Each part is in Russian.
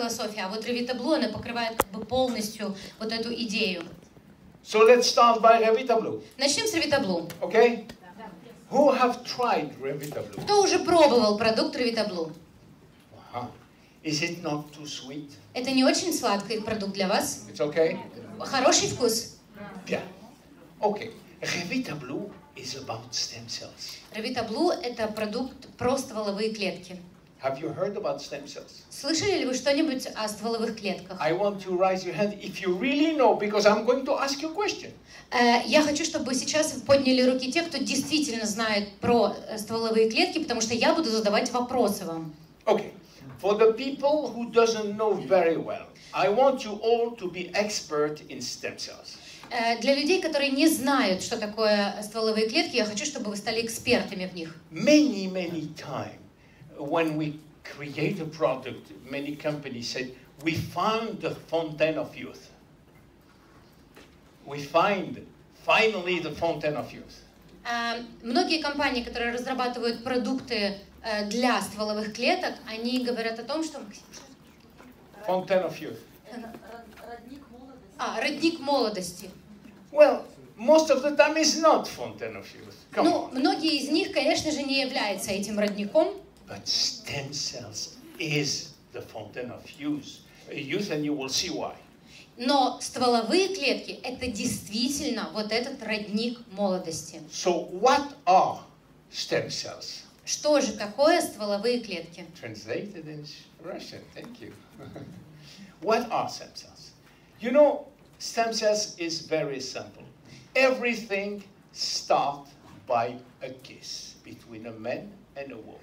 философия, а вот Revita-Blue, она покрывает как бы полностью вот эту идею. So let's start by Revita-Blue. Начнем с Revita-Blue. Okay? Who have tried Revita-Blue? Кто уже пробовал продукт Revita-Blue? Is it not too sweet? Это не очень сладкий продукт для вас? It's okay? Хороший вкус. Bien. Okay. Revita-Blue is about stem cells. Revita-Blue – это продукт про стволовые клетки. Have you heard about stem cells? Слышали ли вы что-нибудь о стволовых клетках? I want you to raise your hand if you really know, because I'm going to ask you a question. Я хочу, чтобы сейчас подняли руки те, кто действительно знает про стволовые клетки, потому что я буду задавать вопросы вам. Okay. For the people who doesn't know very well, I want you all to be expert in stem cells. Для людей, которые не знают, что такое стволовые клетки, я хочу, чтобы вы стали экспертами в них. Many times, when we create a product, many companies said, we found the fountain of youth. We find finally the fountain of youth. Многие компании, которые разрабатывают продукты для стволовых клеток, они говорят о том, что... Fountain of youth. Родник молодости. Well, most of the time it's not fountain of youth. Come on. Многие из них, конечно же, не являются этим родником. But stem cells is the fountain of youth, and you will see why. Но стволовые клетки – это действительно вот этот родник молодости. So what are stem cells? Что же такое стволовые клетки? Translated in Russian, thank you. What are stem cells? You know, stem cells is very simple. Everything starts by a kiss between a man and a woman.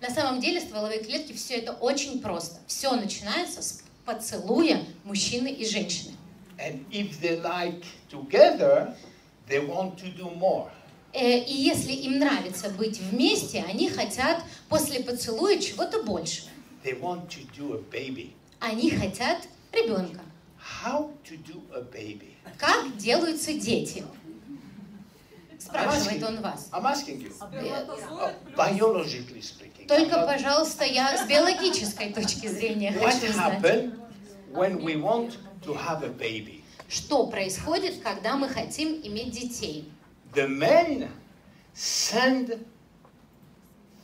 На самом деле стволовые клетки все это очень просто. Все начинается с поцелуя мужчины и женщины. And if they like together, they want to do more. И если им нравится быть вместе, они хотят после поцелуя чего-то больше. They want to do a baby. Они хотят ребенка. How to do a baby? Как делаются дети? Спрашивает он вас. I'm asking you. Biologically speaking. Только, пожалуйста, я с биологической точки зрения хочу знать. What happens when we want to have a baby? Что происходит, когда мы хотим иметь детей? The men send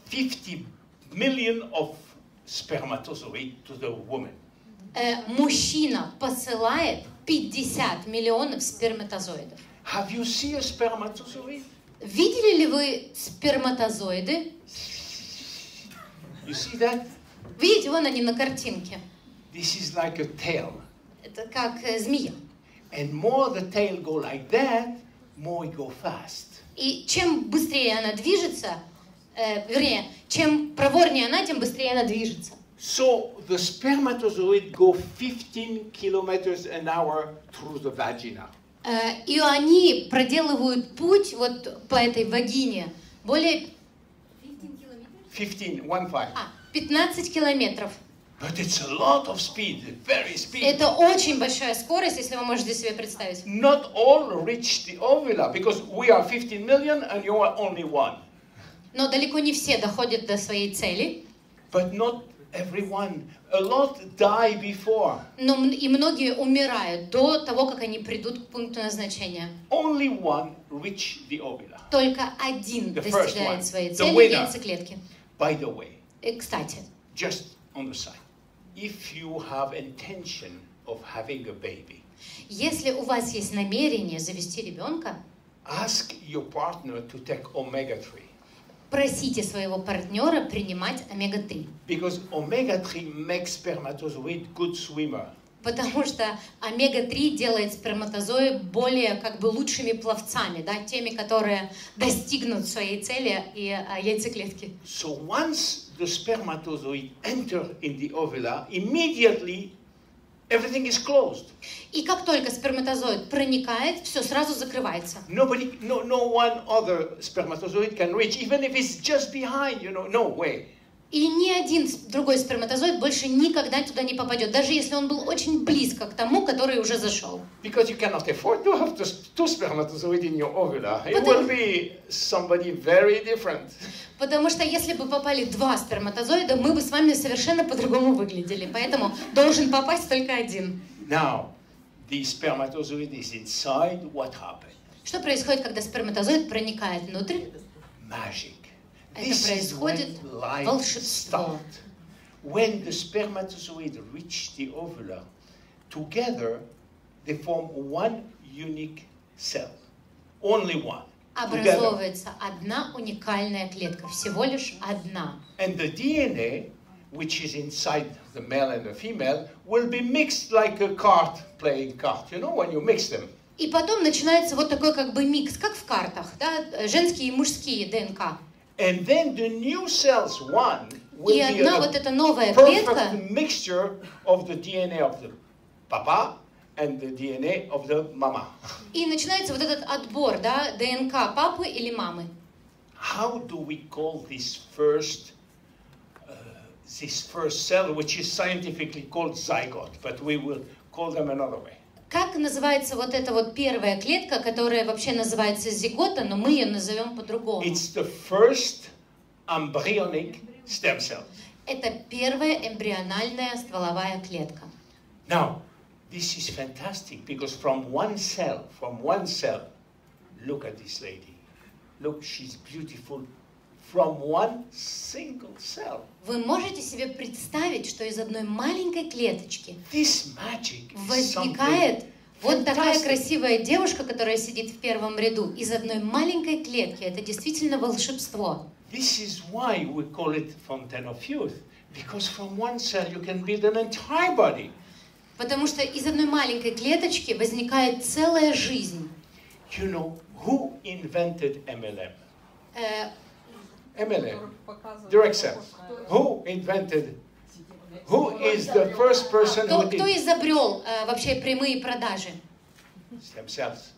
50 million of spermatozoids to the woman. Мужчина посылает 50 миллионов сперматозоидов. Have you seen a spermatozoid? Видели ли вы сперматозоиды? You see that? Видите, вон они на картинке. This is like a tail. Это как змея. And more the tail go like that, more it go fast. И чем быстрее она движется, вернее, чем проворнее она, тем быстрее она движется. So the spermatozoid go 15 kilometers an hour through the vagina. И они проделывают путь вот по этой вагине более 15 километров. But it's a lot of speed, very speed. Это очень большая скорость, если вы можете себе представить. Not all reach the ovula, because we are 15 million and you are only one. Но далеко не все доходят до своей цели. But not everyone. A lot die before. Но и многие умирают до того, как они придут к пункту назначения. Only one reach the ovula. Только один достигает своей цели в яйцеклетке. By the way, Кстати, just on the side, if you have intention of having a baby, если у вас есть намерение завести ребенка, ask your partner to take omega-3. Просите своего партнера принимать омега-3. Because omega-3 makes spermatozoid good swimmer. Потому что омега-3 делает сперматозоид более как бы лучшими пловцами, да, теми, которые достигнут своей цели и яйцеклетки. So once the spermatozoid enter in the ovula, immediately everything is closed. И как только сперматозоид проникает, все сразу закрывается. No one other spermatozoid can reach, even if it's just behind, no way. И ни один другой сперматозоид больше никогда туда не попадет, даже если он был очень близко к тому, который уже зашел. Because you cannot afford to have two spermatozoids in your ovula. It will be somebody very different. Потому что если бы попали два сперматозоида, мы бы с вами совершенно по-другому выглядели. Поэтому должен попасть только один. Now, the spermatozoid is inside. What happened? Что происходит, когда сперматозоид проникает внутрь? Magic. Это This is происходит when life волшебство. starts. When the spermatozoid reach the ovula, together they form one unique cell. Only one. Образовывается одна уникальная клетка, всего лишь одна. And the DNA, which is inside the male and the female, will be mixed like a card, playing card. You know, when you mix them. И потом начинается вот такой как бы микс, как в картах, да, женские и мужские ДНК. And then the new cells, one, will И be одна a вот эта новая клетка, perfect mixture of the DNA of the papa and the DNA of the mama. и начинается вот этот отбор, да, ДНК папы или мамы. How do we call this first cell, which is scientifically called zygote, but we will call them another way? Как называется вот эта вот первая клетка, которая вообще называется зигота, но мы ее назовем по-другому? It's the first embryonic stem cell. Это первая эмбриональная стволовая клетка. Now, this is fantastic because from one cell, look at this lady. Look, she's beautiful. From one single cell. Вы можете себе представить, что из одной маленькой клеточки This magic is возникает вот такая fantastic. красивая девушка, которая сидит в первом ряду, из одной маленькой клетки. Это действительно волшебство. This is why we call it fountain of youth, because from one cell you can build an entire body. Потому что из одной маленькой клеточки возникает целая жизнь. You know, who invented MLM? MLM, direct cells. Who is the first person who Кто did? изобрел вообще прямые продажи? Stem cells.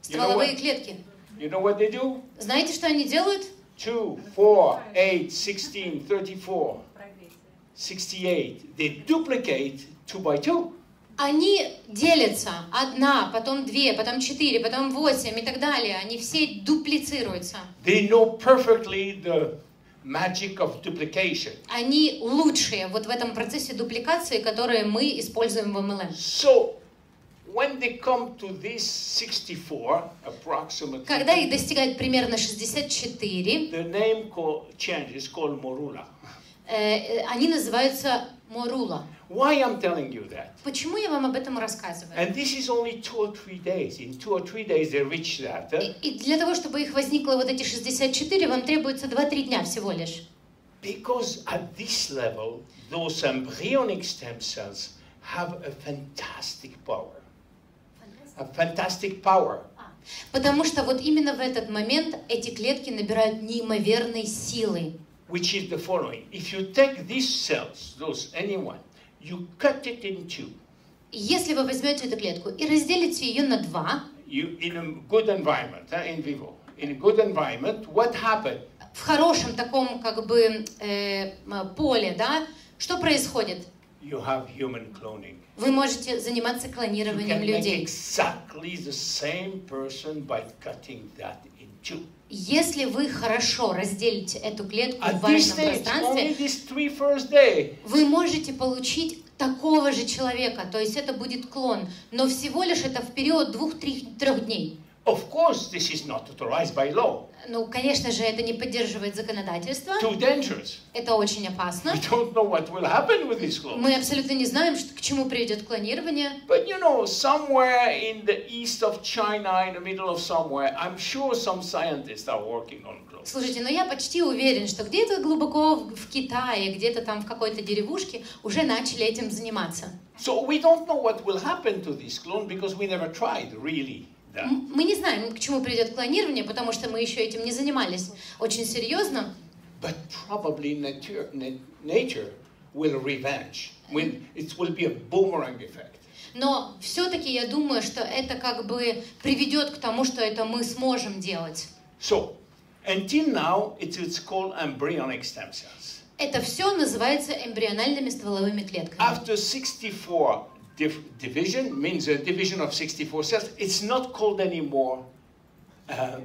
Стволовые клетки. You know what they do? Знаете, что они делают? 2, 4, 8, 16, 34, 68. They duplicate 2 by 2. Они делятся. Одна, потом две, потом 4, потом 8 и так далее. Они все дуплицируются. They know perfectly the magic of duplication. Они лучшие вот в этом процессе дупликации, которые мы используем в MLM. So, when they come to this 64, approximately, Когда их достигает примерно 64, the name changes called morula. они называются морула. Why I'm telling you that? Почему я вам об этом рассказываю? And this is only 2 or 3 days. In 2 or 3 days they reach that. И для того, чтобы их возникло вот эти 64, вам требуется 2-3 дня всего лишь. Because at this level, those embryonic stem cells have a fantastic power. A fantastic power. Потому что вот именно в этот момент эти клетки набирают неимоверной силы. Which is the following. If you take these cells, anyone, you cut it in 2. Если вы возьмете эту клетку и разделите ее на 2, In a good environment, in vivo, in a good environment, what happened? в хорошем таком как бы поле, да, что происходит? You have human cloning. Вы можете заниматься You клонированием can make людей. exactly the same person by cutting that in 2. Если вы хорошо разделите эту клетку в At this важном stage, пространстве, only these 3 first days. вы можете получить такого же человека, то есть это будет клон, но всего лишь это в период 2-3 дней. Of course, this is not authorized by law. Ну, конечно же, это не поддерживает законодательство. Too dangerous. Это очень опасно. We don't know what will happen with this clone. Мы абсолютно не знаем, к чему приведет клонирование. But you know, somewhere in the east of China, in the middle of somewhere, I'm sure some scientists are working on clones. Слушайте, но я почти уверен, что где-то глубоко в Китае, где-то там в какой-то деревушке уже начали этим заниматься. So we don't know what will happen to this clone because we never tried really. Мы не знаем, к чему приведет клонирование, потому что мы еще этим не занимались очень серьезно. But probably nature will revenge. It will be a boomerang effect. Но все-таки я думаю, что это как бы приведет к тому, что это мы сможем делать. So, Until now, it's called embryonic stem cells. Это все называется эмбриональными стволовыми клетками. After 64 division, means a division of 64 cells, it's not called anymore,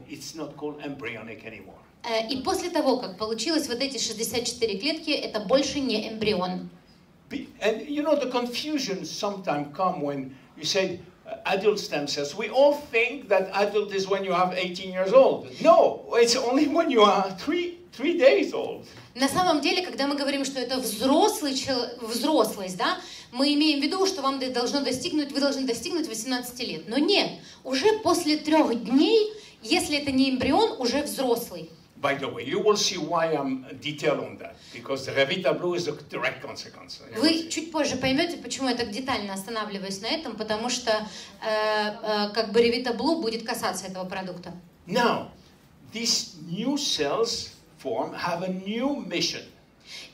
it's not called embryonic anymore. И после того, как получилось вот эти 64 клетки, это больше не эмбрион. And you know, the confusion sometimes come when you say adult stem cells. We all think that adult is when you have 18 years old. No, it's only when you are three days old. На самом деле, когда мы говорим, что это взрослость, да, мы имеем в виду, что вы должны достигнуть 18 лет. Но нет, уже после 3 дней, если это не эмбрион, уже взрослый. By the way, you will see why I'm detailed on that, because the Revita Blue is a direct consequence. Вы чуть позже поймете, почему я так детально останавливаюсь на этом, потому что как бы Revita Blue будет касаться этого продукта. Now, these new cells have a new mission.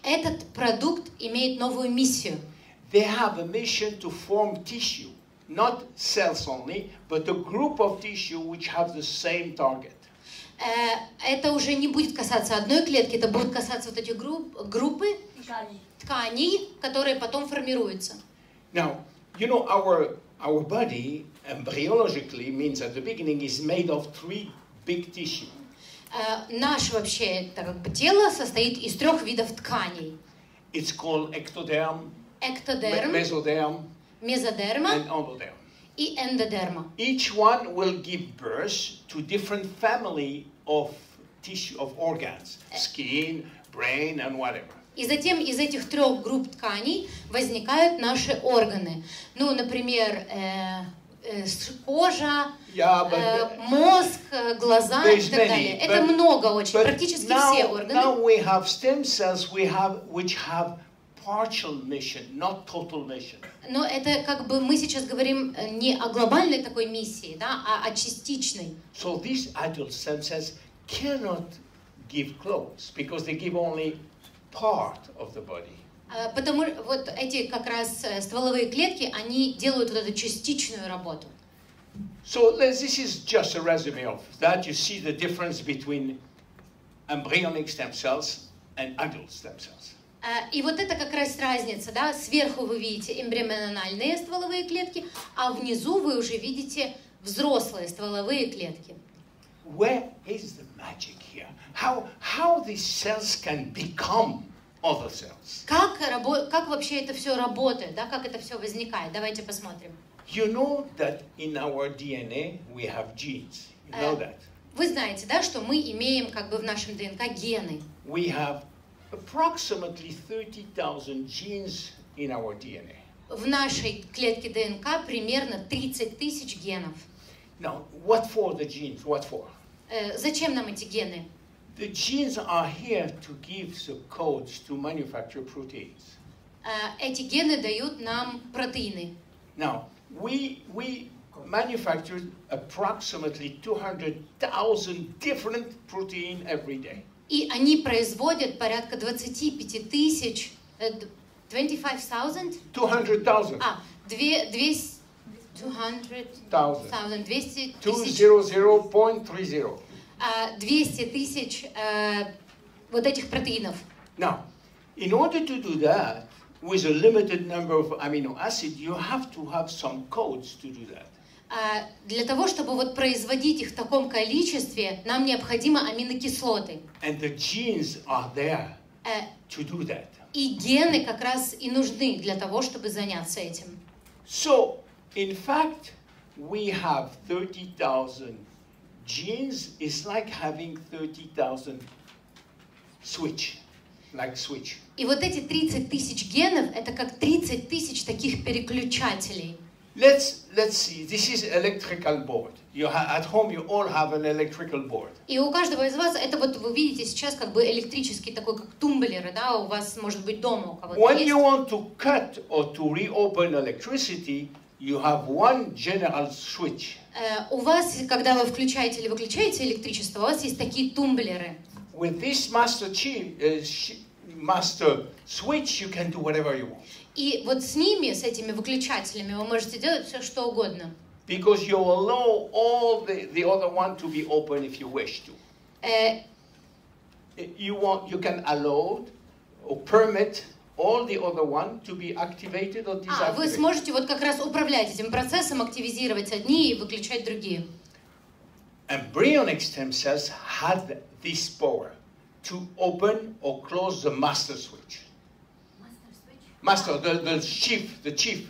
Этот продукт имеет новую миссию. They have a mission to form tissue, not cells only, but a group of tissue which have the same target. Это уже не будет касаться одной клетки, это будет касаться вот этих группы тканей, которые потом формируются. Now, you know, our body embryologically means at the beginning is made of 3 big tissue. Наше вообще как бы тело состоит из 3 видов тканей. It's called ectoderm, Эктодерм, mesoderm, мезодерма and endoderm. и эндодерма. Each one will give birth to different family of tissue, of organs, skin, brain, and whatever. И затем из этих 3 групп тканей возникают наши органы. Ну, например, кожа, мозг, глаза и так далее. Это много очень, практически все органы. Now we have stem cells which have partial mission, not total mission. Но это как бы мы сейчас говорим не о глобальной такой миссии, да, а о частичной. So these adult stem cells cannot give clothes because they give only part of the body. Потому вот эти как раз стволовые клетки, они делают вот эту частичную работу. So this is just a resume of that. You see the difference between embryonic stem cells and adult stem cells. И вот это как раз разница, да, сверху вы видите эмбриональные стволовые клетки, а внизу вы уже видите взрослые стволовые клетки. Where is the magic here? How these cells can become other cells? Как вообще это все работает, да, как это все возникает? Давайте посмотрим. You know that in our DNA we have genes. You know that. Вы знаете, да, что мы имеем как бы в нашем ДНК гены. We have approximately 30,000 genes in our DNA. В нашей клетке ДНК примерно 30 тысяч генов. Now, what for the genes? What for? Зачем нам эти гены? The genes are here to give the codes to manufacture proteins. Эти гены дают нам протеины. Now, we manufacture approximately 200,000 different proteins every day. И они производят порядка 25 тысяч, 25,000? 200,000. 200 тысяч вот этих протеинов. Now, in order to do that, with a limited number of amino acids, you have to have some codes to do that. Для того, чтобы вот производить их в таком количестве, нам необходимы аминокислоты. And the genes are there to do that. И гены как раз и нужны для того, чтобы заняться этим. So, in fact, we have 30,000 genes. It's like having 30,000 switch. И вот эти 30 тысяч генов, это как 30 тысяч таких переключателей. Let's see. This is electrical board. At home you all have an electrical board. И у каждого из вас это вот вы видите сейчас как бы электрический такой как тумблеры, да, у вас может быть дома у кого-то When есть. you want to cut or to reopen electricity, you have one general switch. У вас, когда вы включаете или выключаете электричество, у вас есть такие тумблеры. With this master switch, you can do whatever you want. И вот с ними, с этими выключателями, вы можете делать все, что угодно. Because you allow all the other one to be open if you wish to. you can allow or permit all the other one to be activated or А, вы deactivated. сможете вот как раз управлять этим процессом, активизировать одни и выключать другие. Embryonic stem cells had this power to open or close the master switch. Master, the chief.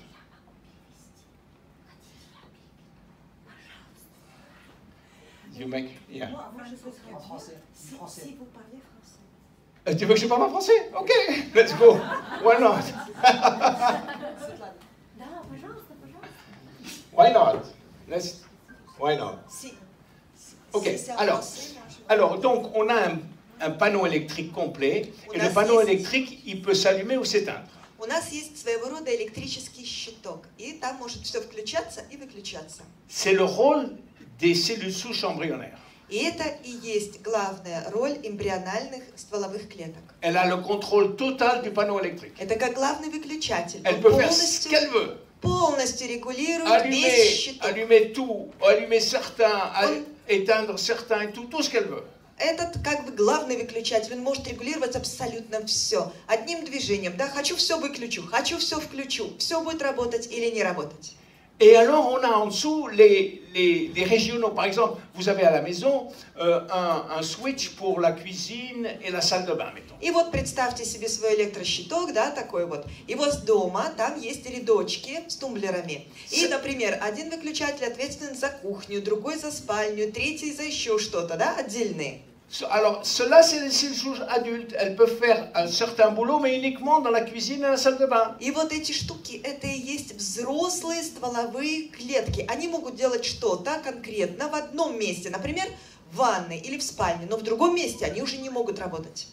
You make, yeah. Si vous parlez français. Tu veux que je parle en français? Ok, let's go. Why not? Да, пожалуйста, пожалуйста. Why not? Why not? Si. Ok, Si c'est en alors, français, moi, je- alors donc on a un panneau électrique complet, et le panneau électrique, il peut s'allumer ou s'éteindre. У нас есть своего рода электрический щиток, и там может все включаться и выключаться. C'est le rôle des cellules souches embryonnaires. И это и есть главная роль эмбриональных стволовых клеток. Elle a le contrôle total du panneau électrique. Это как главный выключатель. Elle Он peut faire ce qu'elle veut. полностью регулирует весь щиток. Allumer tout, allumer certains, éteindre certains, et tout ce qu'elle veut. Этот как бы главный выключатель, он может регулировать абсолютно все. Одним движением, да, хочу все выключу, хочу все включу, все будет работать или не работать. Et alors, on a en dessous les régionaux. Par exemple, vous avez à la maison un switch pour la cuisine et la salle de bain, mettons. И вот представьте себе свой электрощиток, да, такой вот. И вот дома там есть рядочки с тумблерами. И, например, один выключатель ответственен за кухню, другой за спальню, третий за еще что-то, да, отдельные. Alors, cela, c'est les cellules souches adultes. Elles peuvent faire un certain boulot, mais uniquement dans la cuisine et la salle de bain. И вот эти штуки, это и есть взрослые стволовые клетки. Они могут делать что-то конкретно в одном месте, например, в ванной или в спальне, но в другом месте они уже не могут работать.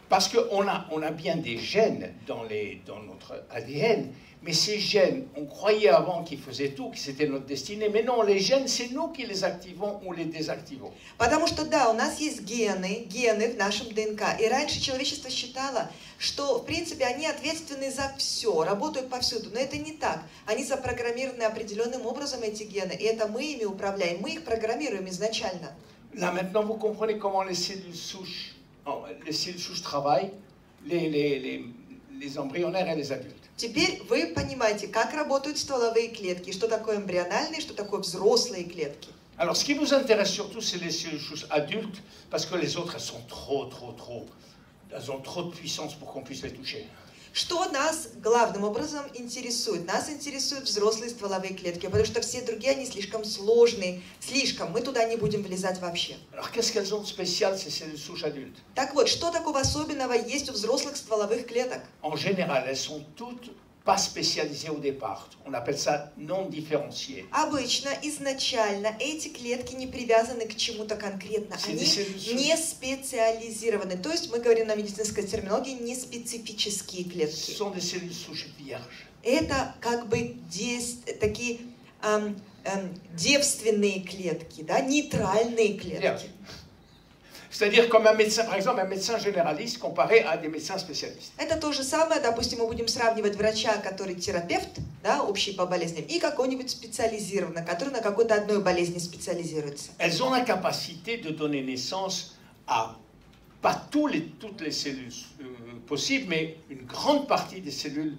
Parce qu'on a bien des gènes dans notre ADN, mais ces gènes, on croyait avant qu'ils faisaient tout, que c'était notre destinée, mais non, les gènes, c'est nous qui les activons ou les désactivons. Потому что, да, у нас есть гены в нашем ДНК, и раньше человечество считало, что, в принципе, они ответственны за все, работают повсюду, но это не так. Они запрограммированы определенным образом, эти гены, и это мы ими управляем, мы их программируем изначально. Là, maintenant, vous comprenez comment les cellules souches travaillent, les embryonnaires et les adultes. Теперь вы понимаете, как работают стволовые клетки, что такое эмбриональные, что такое взрослые клетки. Alors, ce qui nous intéresse surtout, c'est les cellules souches adultes, parce que les autres, elles ont trop de puissance pour qu'on puisse les toucher. Что нас главным образом интересует? Нас интересуют взрослые стволовые клетки, потому что все другие, они слишком сложные, мы туда не будем влезать вообще. Alors, qu'est-ce qu'elles ont de spécial, ces cellules souches adultes? Так вот, что такого особенного есть у взрослых стволовых клеток? En général, elles sont toutes pas spécialisées au départ. On appelle ça non différenciées. Обычно, изначально, эти клетки не привязаны к чему-то конкретно. Они не специализированы. То есть, мы говорим на медицинской терминологии, не специфические Ce клетки. sont des cellules souches vierges. Это как бы такие девственные клетки, да, нейтральные клетки. C'est-à-dire comme un médecin, par exemple, un médecin généraliste comparé à des médecins spécialistes. Это то же самое, допустим, мы будем сравнивать врача, который терапевт, да, общий по болезням, и какой-нибудь специализированный, который на какой-то одной болезни специализируется. Elles ont la capacité de donner naissance à pas toutes les cellules possibles, mais une grande partie des cellules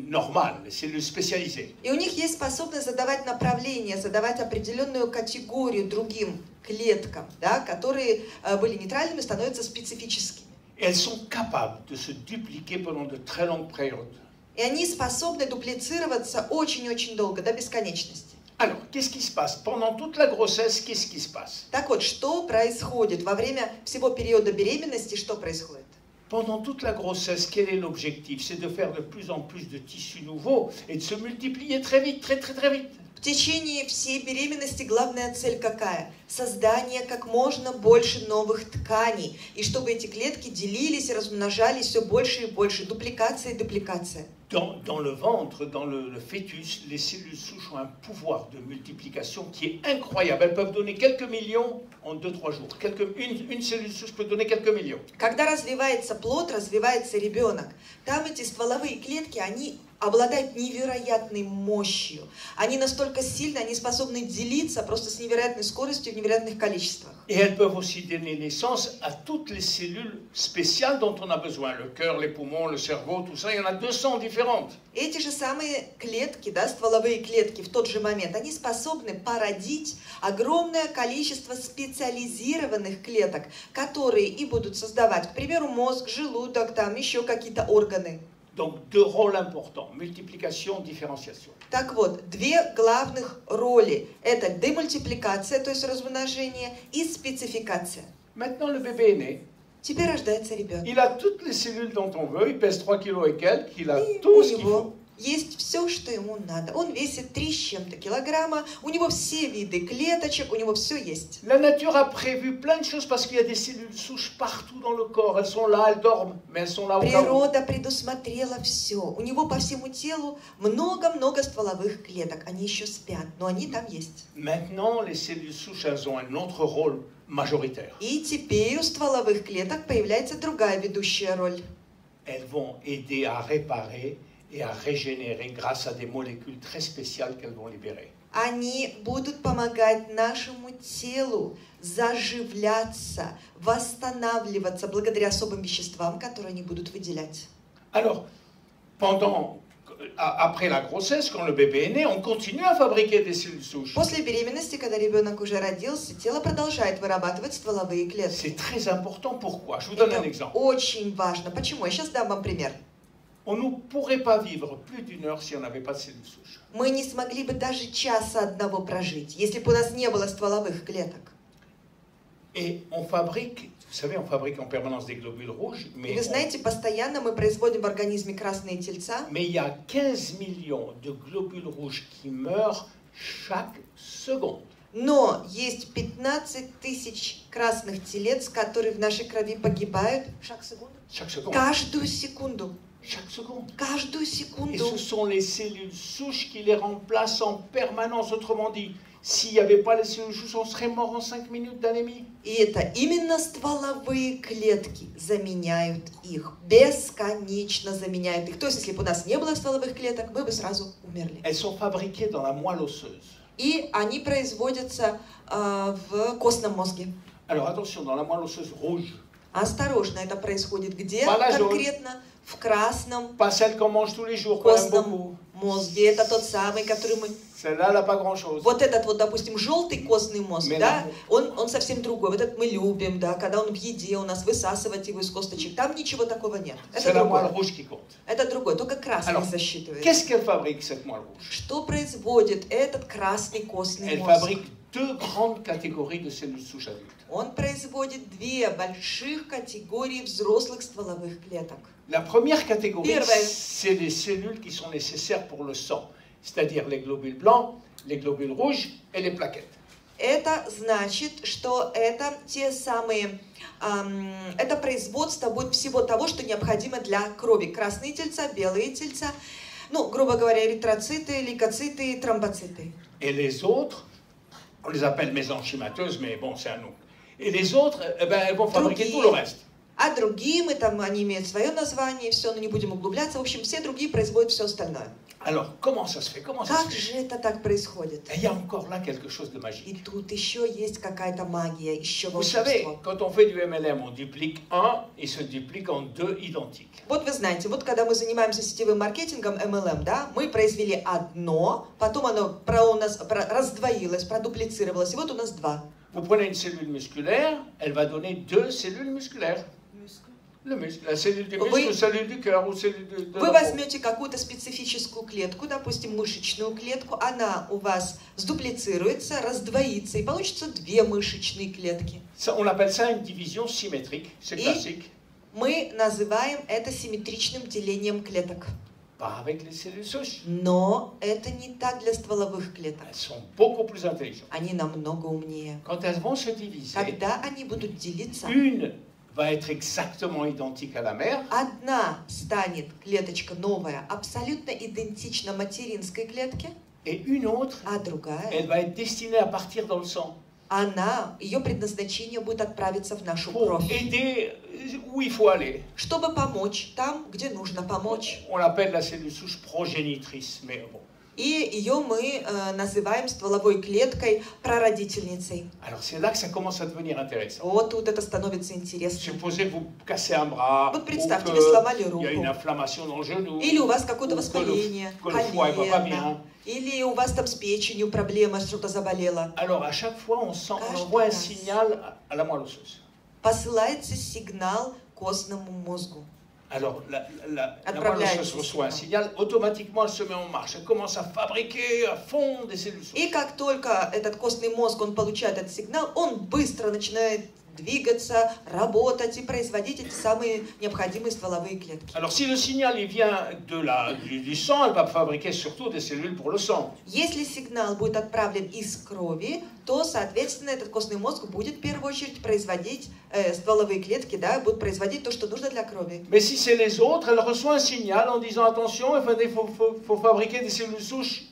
normales, les cellules spécialisées. И у них есть способность задавать направление, задавать определенную категорию другим клеткам, да, которые были нейтральными, становятся специфическими. Elles sont capables de se dupliquer pendant de très longues périodes. И они способны дуплицироваться очень-очень долго, до бесконечности. Alors, qu'est-ce qui se passe? Pendant toute la grossesse, qu'est-ce qui se passe? Так вот, что происходит во время всего периода беременности, что происходит? Pendant toute la grossesse, quel est l'objectif? C'est de faire de plus en plus de tissus nouveaux et de se multiplier très vite, très vite. В течение всей беременности главная цель какая? Создание как можно больше новых тканей. И чтобы эти клетки делились и размножались все больше и больше. Дупликация и дупликация. Dans le ventre, dans le fœtus, les cellules souches ont un pouvoir de multiplication qui est incroyable. Elles peuvent donner quelques millions en 2-3 jours. Une cellule souche peut donner quelques millions. Когда развивается плод, развивается ребенок, там эти стволовые клетки, они обладают невероятной мощью. Они настолько сильны, они способны делиться просто с невероятной скоростью в невероятных количествах. Et elles peuvent aussi donner naissance à toutes les cellules spéciales dont on a besoin. Le cœur, les poumons, le cerveau, tout ça, il y en a 200 différentes. Эти же самые клетки, да, стволовые клетки в тот же момент, они способны породить огромное количество специализированных клеток, которые и будут создавать, к примеру, мозг, желудок, там еще какие-то органы. Donc deux rôles importants, multiplication, différenciation. Так вот, две главных роли – это демультипликация, то есть размножение, и спецификация. Maintenant, le bébé est né. Теперь рождается ребенок. Il a toutes les cellules dont on veut, il pèse 3 kilos et quelques, il a И tout у ce qu'il faut. него есть все, что ему надо. Он весит 3 с чем-то килограмма, у него все виды клеточек, у него все есть. La nature a prévu plein de choses parce qu'il y a des cellules souches partout dans le corps. Elles sont là, elles dorment, mais elles sont là au cas où. Природа предусмотрела все. У него по всему телу много-много стволовых клеток. Они еще спят, но они там есть. Maintenant, les cellules souches, elles ont un autre rôle majoritaire. И теперь у стволовых клеток появляется другая ведущая роль. Elles vont aider à réparer et à régénérer grâce à des molécules très spéciales qu'elles vont libérer. Они будут помогать нашему телу заживляться, восстанавливаться благодаря особым веществам, которые они будут выделять. Alors, après la grossesse, quand le bébé est né, on continue à fabriquer des cellules souches. После беременности, когда ребенок уже родился, тело продолжает вырабатывать стволовые клетки. C'est très important. Pourquoi? Je vous donne un Это exemple. очень важно. Почему? Я сейчас дам вам пример. On ne pourrait pas vivre plus d'une heure si on n'avait pas de cellules souches. Мы не смогли бы даже часа одного прожить, если бы у нас не было стволовых клеток. Et on fabrique, vous savez, on fabrique en permanence des globules rouges, И вы знаете, постоянно мы производим в организме красные тельца, mais il y a 15 millions de globules rouges qui meurent chaque seconde. но есть 15 тысяч красных телец, которые в нашей крови погибают Chaque seconde. каждую секунду. Chaque seconde. Каждую Et ce секунду. sont les cellules souches qui les remplacent en permanence. Autrement dit, s'il n'y avait pas les cellules souches, on serait mort en 5 minutes d'anémie. И это именно стволовые клетки заменяют их, бесконечно заменяют их. То есть, если бы у нас не было стволовых клеток, мы бы сразу умерли. Elles sont fabriquées dans la moelle osseuse. И они производятся в костном мозге. Alors attention, dans la moelle osseuse rouge, Осторожно, это происходит где Положу. конкретно? В красном pas celle qu'on mange tous les jours, quand même beaucoup. костном мозге. Это тот самый, который мы... Celle-là, elle n'a pas grand-chose. Вот этот вот, допустим, желтый костный мозг, Mais да, non. он совсем другой. Вот этот мы любим, да, когда он в еде у нас, высасывать его из косточек. Там ничего такого нет. C'est Это la moelle другое. rouge qui compte. Это другое, только красный Alors, засчитывает. Qu'est-ce qu'elle fabrique, cette moelle rouge? Что производит этот красный костный Elle мозг? fabrique deux grandes catégories de cellules souches adultes. Он производит две больших категории взрослых стволовых клеток. La première catégorie, Первая. c'est les cellules qui sont nécessaires pour le sang, c'est-à-dire les globules blancs, les globules rouges et les plaquettes. Это значит, что это те самые, это производство будет всего того, что необходимо для крови. Красные тельца, белые тельца, ну, грубо говоря, эритроциты, лейкоциты, тромбоциты. Et les autres, on les appelle mésenchymateuses, mais bon, c'est à nous. Et les autres, eh ben, elles vont fabriquer tout le reste. А другие, они имеют свое название, все, но не будем углубляться. В общем, все другие производят все остальное. Alors, comment ça se fait? Comment ça Как se fait? же это так происходит? Et il y a encore là quelque chose de И magique. тут еще есть какая-то магия, еще Vous savez, волшебство. quand on fait du MLM, on duplique un, il se duplique en deux identiques. Вот вы знаете, вот когда мы занимаемся сетевым маркетингом, MLM, да, мы произвели одно, потом оно у нас раздвоилось, продуплицировалось, и вот у нас два. Vous prenez une cellule musculaire, elle va donner deux cellules musculaires. Le muscle, la cellule du muscle, ou cellule du cœur, ou cellule de Вы la peau. возьмете какую-то специфическую клетку, допустим, мышечную клетку, она у вас сдуплицируется, раздвоится, и получится две мышечные клетки. Ça, on appelle ça une division symétrique, c'est Et- classique. Мы называем это симметричным делением клеток. Pas avec les cellules souches. Но это не так для стволовых клеток. Elles sont beaucoup plus intelligentes. Они намного умнее. Quand elles vont se diviser, Когда они будут делиться, une va être exactement identique à la mère, одна станет клеточка новая, абсолютно идентична материнской клетке, et une autre, а другая, elle va être destinée à partir dans le sang. ее предназначение будет отправиться в нашу pour кровь, aider où il faut aller. чтобы помочь там, где нужно помочь. On l'appelle la cellule souche progénitrice, mais bon. И ее мы называем стволовой клеткой прародительницей. Alors c'est là que ça commence à devenir intéressant. Вот тут это становится интересно. Supposez que vous cassez un bras, Вот ou представьте, вы сломали qu'il y a une руку, inflammation dans le genou, или у вас какое-то ou воспаление, que le foie ne va pas bien. колено, или у вас там с печенью проблема, что-то заболело. Alors à chaque fois, on Каждый envoie un раз. signal à la moelle osseuse. Посылается сигнал костному мозгу. Alors la moelle Отправляется osseuse reçoit un signal. signal, automatiquement elle se met en marche, elle commence à fabriquer à fond des cellules souches. И как только этот костный мозг, он получает этот сигнал, он быстро начинает двигаться, работать и производить эти самые необходимые стволовые клетки. Alors si le signal il vient du sang, elle va fabriquer surtout des cellules pour le sang. Если сигнал будет отправлен из крови, то, соответственно, этот костный мозг будет в первую очередь производить стволовые клетки, да, будет производить то, что нужно для крови. Mais si c'est les autres, elle reçoit un signal en disant attention, il faut fabriquer des cellules souches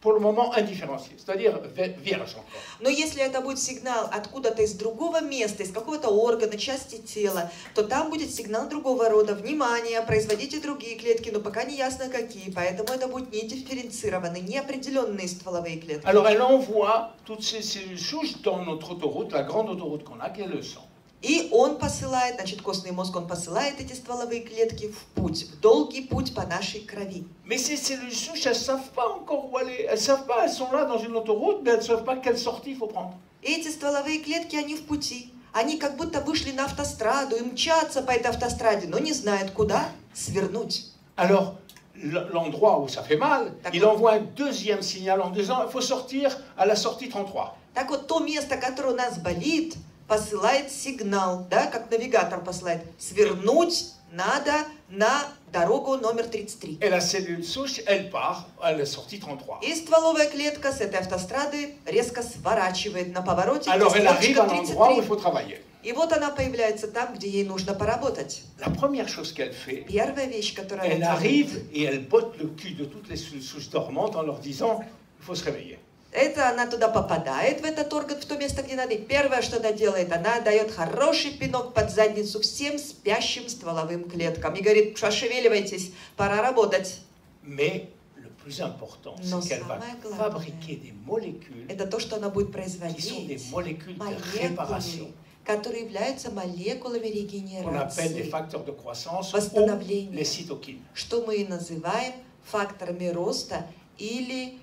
pour le moment indifférenciées, c'est-à-dire vierges encore. Но если это будет сигнал откуда-то из другого места, из какого-то органа, части тела, то там будет сигнал другого рода. Внимание, производите другие клетки, но пока не ясно какие, поэтому это будут не дифференцированные, не определенные стволовые клетки. Alors elle envoie toutes ces cellules souches dans notre autoroute, la grande autoroute qu'on a, qui est le sang. И он посылает, значит, костный мозг, он посылает эти стволовые клетки в путь, в долгий путь по нашей крови. Mais ces cellules souches, elles ne savent pas encore où aller. Elles savent pas, elles sont là dans une autoroute, mais elles ne savent pas quelle sortie il faut prendre. Эти стволовые клетки, они в пути. Они как будто вышли на автостраду и мчатся по этой автостраде, но не знают, куда свернуть. Alors, l'endroit où ça fait mal, il envoie un deuxième signal en disant il faut sortir à la sortie 33. Так вот, то место, которое у нас болит, посылает сигнал, да, как навигатор посылает, свернуть надо на дорогу номер 33. Et la cellule souche, elle part à la sortie 33. И стволовая клетка с этой автострады резко сворачивает на повороте. Alors elle arrive à стрелочка l'endroit où il 33. faut travailler. И вот она появляется там, где ей нужно поработать. La première chose qu'elle fait, Первая вещь, которая elle она делает, arrive et elle botte le cul de toutes les cellules souches dormantes en leur disant il faut se réveiller. это она туда попадает, в этот орган, в то место, где надо. И первое, что она делает, она дает хороший пинок под задницу всем спящим стволовым клеткам. И говорит, пошевеливайтесь, пора работать. Mais le plus important, Но c'est qu'elle va самое главное, fabriquer des molécules это то, что она будет qui sont des производить, molécules de réparation, молекулы, которые являются молекулами qu'on appelle des регенерации, facteurs de croissance ou восстановления, les cytokines. что мы и называем факторами роста или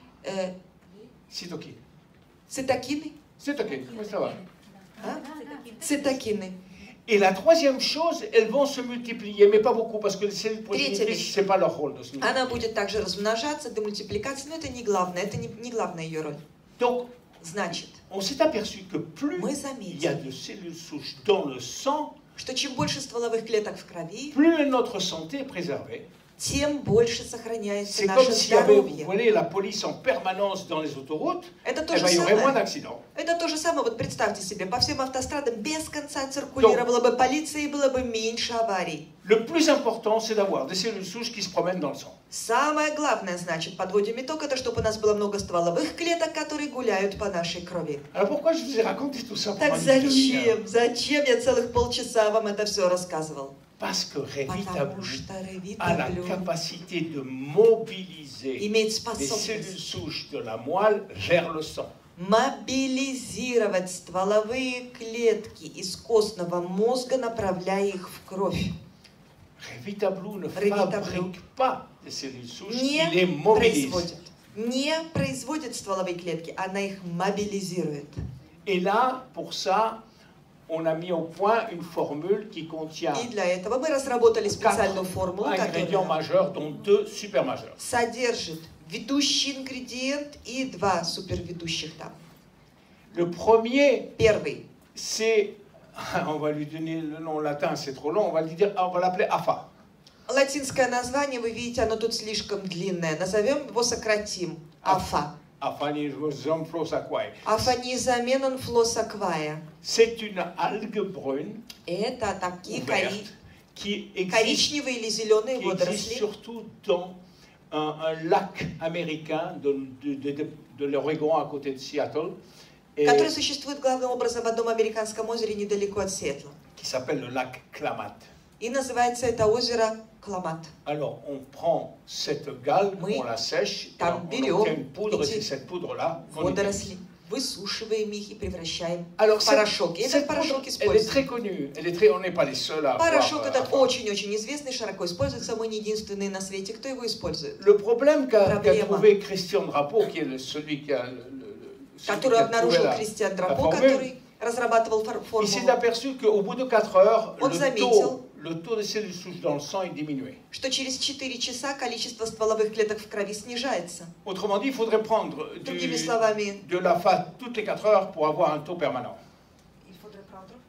Cytokines. цитокины. Cytokines, oui, ça va. А? Цитокины. Et la troisième chose, elles vont se multiplier, mais pas beaucoup, parce que les cellules Третья progénitrices, вещь. ce n'est pas leur rôle de ce niveau. Она будет также размножаться, демультипликация, но это не главное, это не главная ее роль. Donc, Значит, on s'est aperçu que plus мы il y a заметили, de cellules souches dans le sang, что чем больше стволовых клеток в крови, plus notre santé est préservée. тем больше сохраняется C'est comme наше s'il y avait, vous здоровье. voyez, la police en permanence dans les autoroutes, Это то eh же ben, il y aurait moins самое. d'accidents. Это то же самое, вот представьте себе, по всем автострадам без конца циркулировала бы полиция и было бы меньше аварий. Le plus important, c'est d'avoir des cellules souches qui se promènent dans le sang. Самое главное, значит, подводим итог, это чтобы у нас было много стволовых клеток, которые гуляют по нашей крови. Alors pourquoi je vous ai raconté tout ça Так pendant une demi-heure? зачем я целых полчаса вам это все рассказывал? Parce que Потому Revitable что a la Ревитаблю capacité de mobiliser имеет les cellules способность souches de la moelle vers le sang. мобилизировать стволовые клетки из костного мозга, направляя их в кровь. Revitable ne Revitable fabrique pas des cellules souches, Не il les mobilise. производит стволовые клетки, она их мобилизирует. Et là, pour ça, on a mis au point une formule qui contient И для этого мы разработали специальную формулу, ingrédients которая majeurs, dont 2 supermajeurs. содержит ведущий ингредиент и два суперведущих там. Le premier, Первый. c'est, on va lui donner le nom latin, c'est trop long, on va l'appeler AFA. Латинское название, вы видите, оно тут слишком длинное. Назовем его, сократим. АФА. Aphanismosomphlosaquae. Афанизаменон флосаквая. C'est une algue brune Это такие ouverte qui existe, коричневые или зеленые qui existe водоросли, surtout dans un lac américain de l'Oregon à côté de Seattle. который существует главным образом в одном американском озере недалеко от Сиэтла. qui s'appelle le lac Klamath. И называется это озеро Кламат. Alors, on prend cette galbe, on la sèche, et Там on obtient une poudre, et c'est cette poudre-là qu'on водоросли, utilise. высушиваем их и превращаем Alors, в порошок. И этот cette порошок poudre, elle est très используем. connue, on n'est pas les seuls à Порошок этот avoir. очень-очень известный, широко используется, мы не единственные на свете, кто его использует. Le problème qu'a Проблема. trouvé Christian Drapeau, qui est celui qui a Который обнаружил Кристиан Драпо, который разрабатывал il s'est формулу, aperçu qu'au bout de 4 heures, Он заметил, le taux de cellules souches dans le sang est diminué. что через 4 часа количество стволовых клеток в крови снижается. Autrement dit, il faudrait prendre Другими словами, de la FA toutes les 4 heures pour avoir un taux permanent.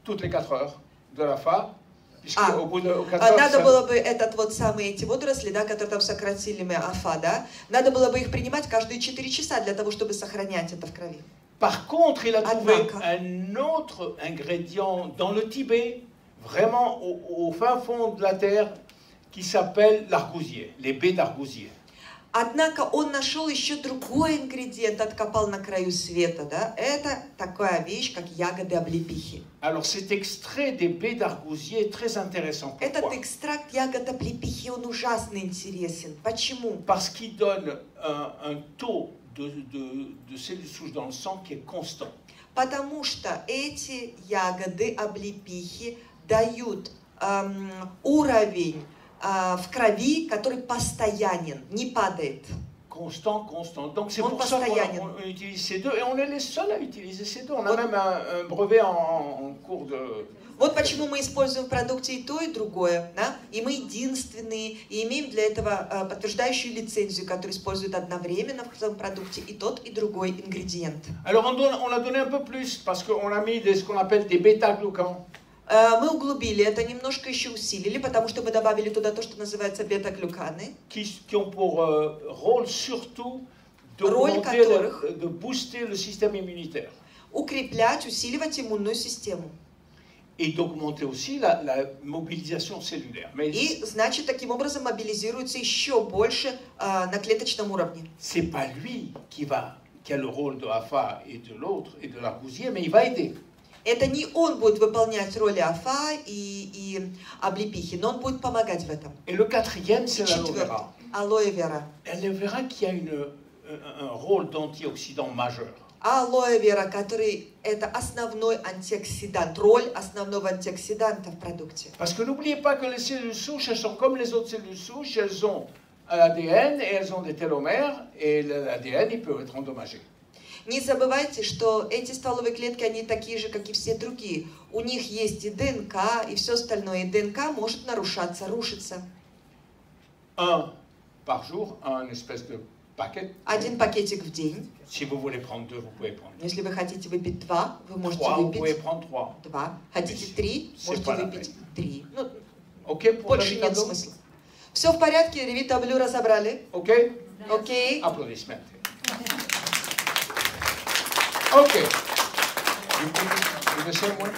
Toutes les 4 heures de la FA, puisque au bout de 4 heures... надо было бы этот вот самые эти водоросли, да, которые там сократили мы АФА, да, надо было бы их принимать каждые 4 часа для того, чтобы сохранять это в крови. Par contre, il a trouvé Однако. un autre ingrédient dans le Tibet, vraiment au fin fond de la terre, qui s'appelle l'argousier, les baies d'argousier. Однако он нашел еще другой ингредиент, откопал на краю света, да, это такая вещь, как ягоды облепихи. Alors cet extrait des baies d'argousier est très intéressant. Этот Pourquoi? экстракт ягод облепихи, он ужасно интересен. Почему? Parce qu'il donne un taux de cellules souches dans le sang qui est constant. Потому что эти ягоды облепихи дают уровень в крови, который постоянен, не падает. Constant, constant. Donc c'est On pour ça постоянен. qu'on utilise ces deux. Et on est les seuls à utiliser ces deux. On a même un brevet en cours de... Вот почему мы используем в продукте и то, и другое. Да? И мы единственные, и имеем для этого подтверждающую лицензию, которую используют одновременно в своем продукте и тот, и другой ингредиент. Alors on a donné un peu plus parce qu'on a mis ce qu'on appelle des bêta-glucans. Мы углубили это, немножко еще усилили, потому что мы добавили туда то, что называется бета-глюканы. Qui ont pour rôle surtout de booster le système immunitaire. Укреплять, усиливать иммунную систему. Et d'augmenter aussi la mobilisation cellulaire. Mais И, значит, таким образом мобилизируется еще больше на клеточном уровне. C'est pas lui qui a le rôle de AFA et de l'autre et de l'argousier, mais il va aider. Это не он будет выполнять роли АФА и облепихи, но он будет помогать в этом. Et le quatrième, c'est l'aloe Четвертый. vera. Алоэ вера. L'aloe vera qui a un rôle d'antioxydant majeur. Алоэ вера, который это основной антиоксидант, роль основного антиоксиданта в продукте. Parce que n'oubliez pas que les cellules souches, elles sont comme les autres cellules souches, elles ont un ADN et elles ont des télomères, et l'ADN, il peut être endommagé. Не забывайте, что эти стволовые клетки, они такие же, как и все другие. У них есть и ДНК, и все остальное. И ДНК может нарушаться, рушиться. Un par jour, un espèce de paquet. Один пакетик в день. Si vous voulez prendre deux, vous pouvez prendre deux. Если вы хотите выпить 2, вы можете Trois, vous pouvez выпить prendre 3. 2. Хотите 3, можете выпить 3. Ну, OK pour больше le нет tableau? смысла. Все в порядке, ревитаблю разобрали. OK? Окей. Applaudissements. OK. You the same one?